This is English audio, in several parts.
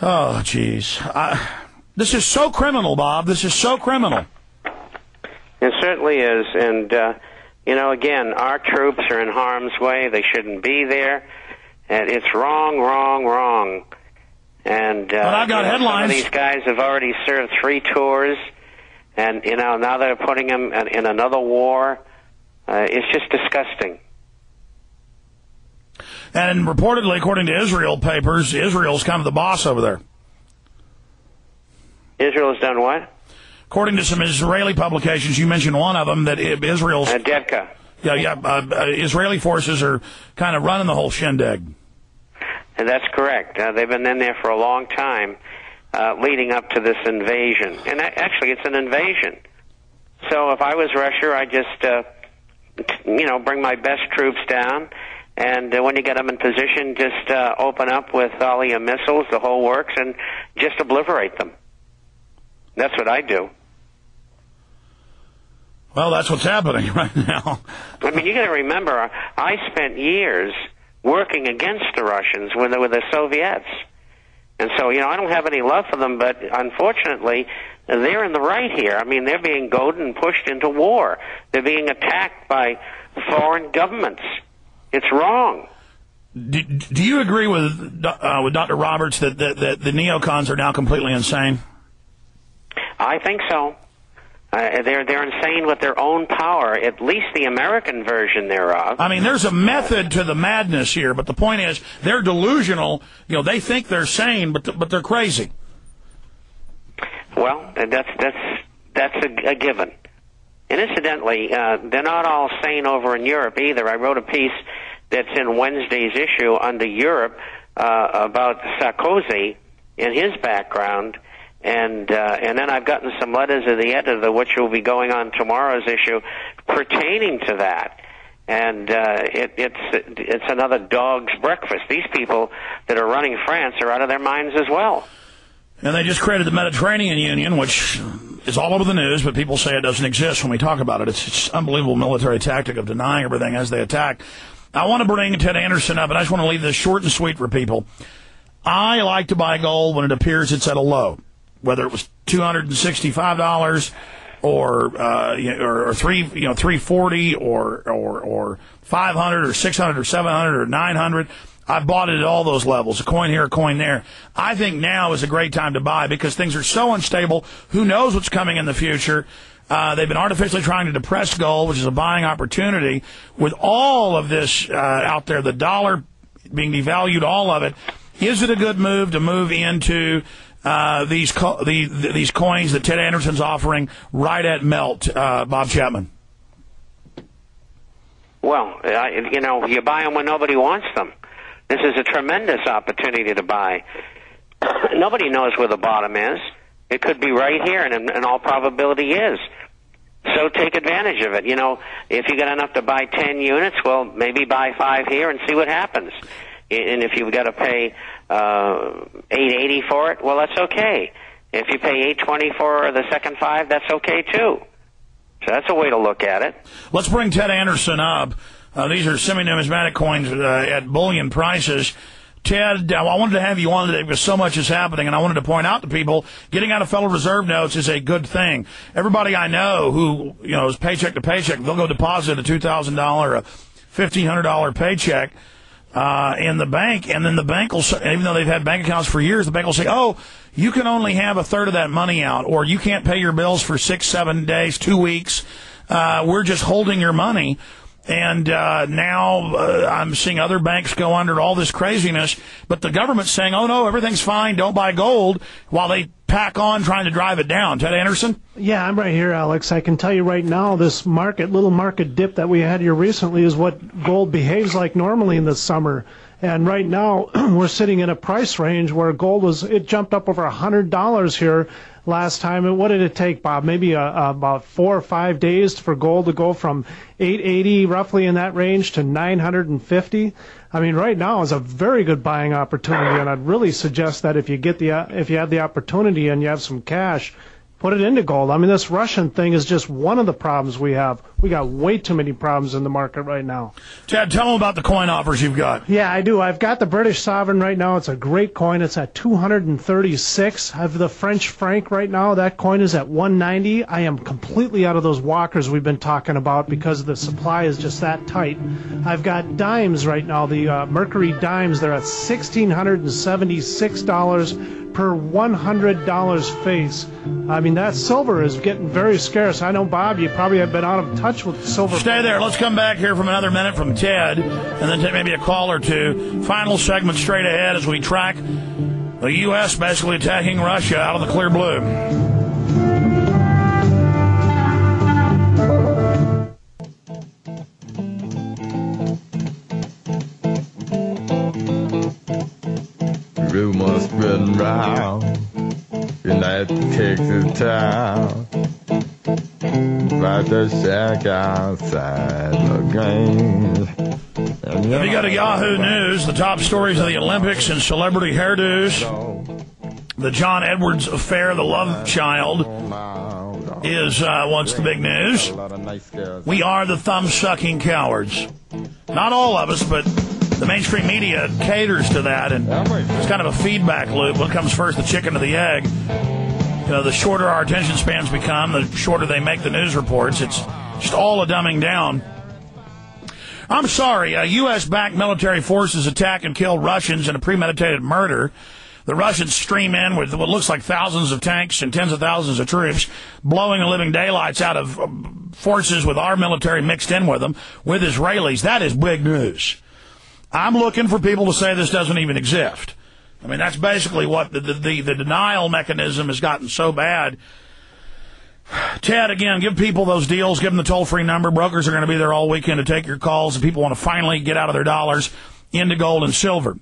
Oh, jeez. This is so criminal, Bob. This is so criminal. It certainly is. And, again, our troops are in harm's way. They shouldn't be there. And it's wrong, wrong, wrong. And but I've got headlines. Some of these guys have already served 3 tours. And, now they're putting them in another war. It's just disgusting. And reportedly, according to Israel papers, Israel's kind of the boss over there. Israel has done what? According to some Israeli publications, you mentioned one of them, that Israel's... Devka. Israeli forces are kind of running the whole shindig. And that's correct. They've been in there for a long time, leading up to this invasion. And actually, it's an invasion. So if I was Russia, I'd just, bring my best troops down. And when you get them in position, just open up with all your missiles, the whole works, and just obliterate them. That's what I do. Well, that's what's happening right now. I mean, you got to remember, I spent years working against the Russians when they were the Soviets. And so, I don't have any love for them, but unfortunately, they're in the right here. I mean, they're being goaded and pushed into war. They're being attacked by foreign governments. It's wrong. Do you agree with Dr. Roberts that the neocons are now completely insane? I think so. They're insane with their own power, at least the American version thereof. I mean, there's a method to the madness here, but the point is they're delusional. They think they're sane, but they're crazy. Well, that's a given. And incidentally, they're not all sane over in Europe either. I wrote a piece that's in Wednesday's issue under Europe about Sarkozy and his background. And then I've gotten some letters of the editor, which will be going on tomorrow's issue, pertaining to that. And it's another dog's breakfast. These people that are running France are out of their minds as well. And they just created the Mediterranean Union, which is all over the news, but people say it doesn't exist when we talk about it. It's an unbelievable military tactic of denying everything as they attack. I want to bring Ted Anderson up, and I just want to leave this short and sweet for people. I like to buy gold when it appears it's at a low, whether it was $265 or $340 or $500 or $600 or $700 or $900. I've bought it at all those levels, a coin here, a coin there. I think now is a great time to buy because things are so unstable. Who knows what's coming in the future? They've been artificially trying to depress gold, which is a buying opportunity. With all of this out there, the dollar being devalued, all of it, is it a good move to move into these coins that Ted Anderson's offering right at melt, Bob Chapman? Well, you buy them when nobody wants them. This is a tremendous opportunity to buy. Nobody knows where the bottom is. It could be right here, and in all probability is. So take advantage of it. If you got enough to buy 10 units, well, maybe buy 5 here and see what happens. And if you've got to pay $880 for it, well, that's okay. If you pay $820 for the second 5, that's okay too. So that's a way to look at it. Let's bring Ted Anderson up. These are semi-numismatic coins at bullion prices. Ted, I wanted to have you on today because so much is happening, and I wanted to point out to people getting out of Federal Reserve notes is a good thing. Everybody I know who is paycheck to paycheck, they'll go deposit a $2,000, a $1,500 paycheck in the bank, and then the bank will, even though they've had bank accounts for years, the bank will say, "Oh, you can only have a third of that money out, or you can't pay your bills for 6, 7 days, 2 weeks. We're just holding your money." And now I'm seeing other banks go under all this craziness, but the government's saying, "Oh no, everything's fine, don't buy gold," while they pack on trying to drive it down. Ted Anderson? Yeah, I'm right here, Alex. I can tell you right now, this little market dip that we had here recently is what gold behaves like normally in the summer. And right now, we're sitting in a price range where gold it jumped up over $100 here last time. And what did it take, Bob? Maybe about 4 or 5 days for gold to go from $880 roughly in that range to $950. I mean, right now is a very good buying opportunity, and I'd really suggest that if you have the opportunity and you have some cash, put it into gold. I mean, this Russian thing is just one of the problems we have. We got way too many problems in the market right now. Ted, tell them about the coin offers you've got. Yeah, I do. I've got the British sovereign right now. It's a great coin. It's at 236. I have the French franc right now. That coin is at 190. I am completely out of those walkers we've been talking about because the supply is just that tight. I've got dimes right now. The Mercury dimes, they're at $1,676 per $100 face. I mean, that silver is getting very scarce. I know, Bob, you probably have been out of touch with silver. Stay there. Let's come back here from another minute from Ted, and then take maybe a call or two. Final segment straight ahead as we track the U.S. basically attacking Russia out of the clear blue. Rumors spreading round in that Texas town, about the shack outside the game. If you go to Yahoo News, the top stories of the Olympics and celebrity hairdos, the John Edwards affair, the love child, is what's the big news. We are the thumb-sucking cowards. Not all of us, but the mainstream media caters to that, and it's kind of a feedback loop. What comes first, the chicken or the egg? You know, the shorter our attention spans become, the shorter they make the news reports. It's just all a dumbing down. I'm sorry, U.S.-backed military forces attack and kill Russians in a premeditated murder. The Russians stream in with what looks like thousands of tanks and tens of thousands of troops, blowing the living daylights out of forces with our military mixed in with them, with Israelis. That is big news. I'm looking for people to say this doesn't even exist. I mean, that's basically what the denial mechanism has gotten so bad. Ted, again, give people those deals. Give them the toll-free number. Brokers are going to be there all weekend to take your calls, and people want to finally get out of their dollars into gold and silver.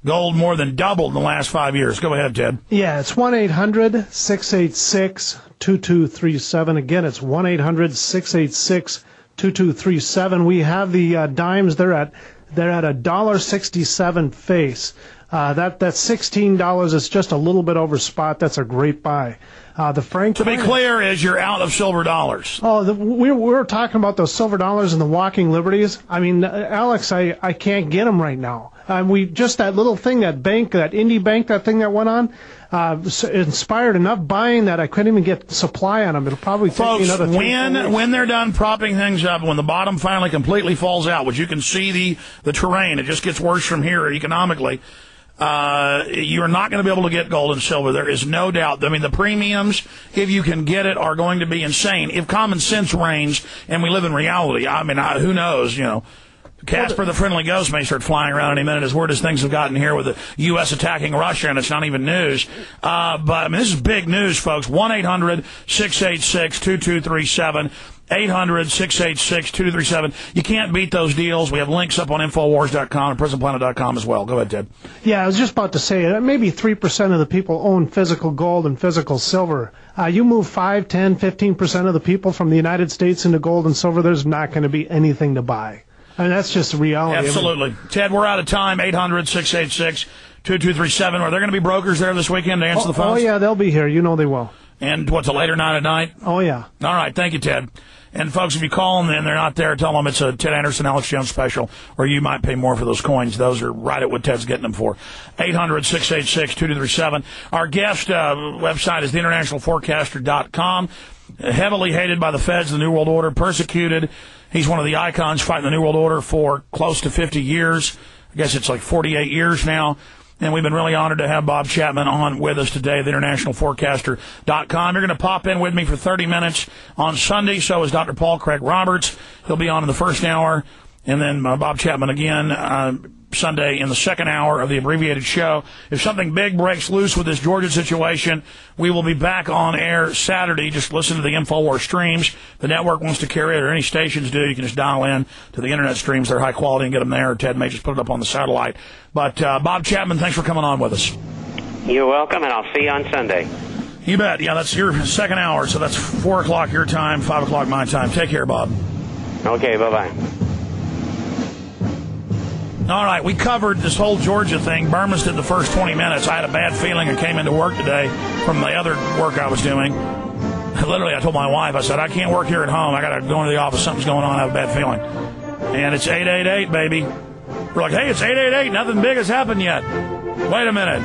Gold more than doubled in the last 5 years. Go ahead, Ted. Yeah, it's 1-800-686-2237. Again, it's 1-800-686-2237. We have the dimes. They're at $1.67 face. That $16 is just a little bit over spot. That's a great buy. The franc. To be clear, is you're out of silver dollars. Oh, we were talking about those silver dollars and the walking liberties. I mean, Alex, I can't get them right now. We just that little thing, that bank, that indie bank, that thing that went on, inspired enough buying that I couldn't even get supply on them. It'll probably take me another 3 when they're done propping things up, when the bottom finally completely falls out, which you can see the terrain, it just gets worse from here economically. You're not going to be able to get gold and silver. There is no doubt. I mean, the premiums, if you can get it, are going to be insane. If common sense reigns and we live in reality, I mean, who knows, you know. Casper the Friendly Ghost may start flying around any minute as word as things have gotten here with the U.S. attacking Russia, and it's not even news. But, I mean, this is big news, folks. 1-800-686-2237. 800-686-2237. You can't beat those deals. We have links up on Infowars.com and PrisonPlanet.com as well. Go ahead, Ted. Yeah, I was just about to say that maybe 3% of the people own physical gold and physical silver. You move 5, 10, 15% of the people from the United States into gold and silver, there's not going to be anything to buy. I mean, that's just reality. Absolutely. Ted, we're out of time. 800-686-2237. Are there going to be brokers there this weekend to answer the phones? Oh, yeah, they'll be here. You know they will. And what's a later night at night? Oh, yeah. All right. Thank you, Ted. And, folks, if you call them and they're not there, tell them it's a Ted Anderson, Alex Jones special, or you might pay more for those coins. Those are right at what Ted's getting them for. 800-686-2237. Our guest website is theinternationalforecaster.com. Heavily hated by the feds, the New World Order, persecuted. He's one of the icons fighting the New World Order for close to 50 years. I guess it's like 48 years now. And we've been really honored to have Bob Chapman on with us today, theinternationalforecaster.com. You're going to pop in with me for 30 minutes on Sunday. So is Dr. Paul Craig Roberts. He'll be on in the first hour. And then Bob Chapman again Sunday in the second hour of the abbreviated show. If something big breaks loose with this Georgia situation, we will be back on air Saturday. Just listen to the InfoWars streams. The network wants to carry it, or any stations do. You can just dial in to the internet streams. They're high quality and get them there. Ted may just put it up on the satellite. But Bob Chapman, thanks for coming on with us. You're welcome, and I'll see you on Sunday. You bet. Yeah, that's your second hour, so that's 4 o'clock your time, 5 o'clock my time. Take care, Bob. Okay, bye-bye. All right, we covered this whole Georgia thing. Burma's did the first 20 minutes. I had a bad feeling. I came into work today from the other work I was doing. Literally, I told my wife, I said, I can't work here at home. I got to go into the office. Something's going on. I have a bad feeling. And it's 888, baby. We're like, hey, it's 888. Nothing big has happened yet. Wait a minute.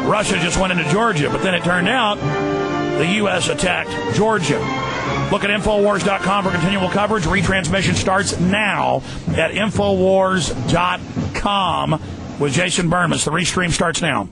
Russia just went into Georgia, but then it turned out the U.S. attacked Georgia. Look at Infowars.com for continual coverage. Retransmission starts now at Infowars.com with Jason Bermas. The restream starts now.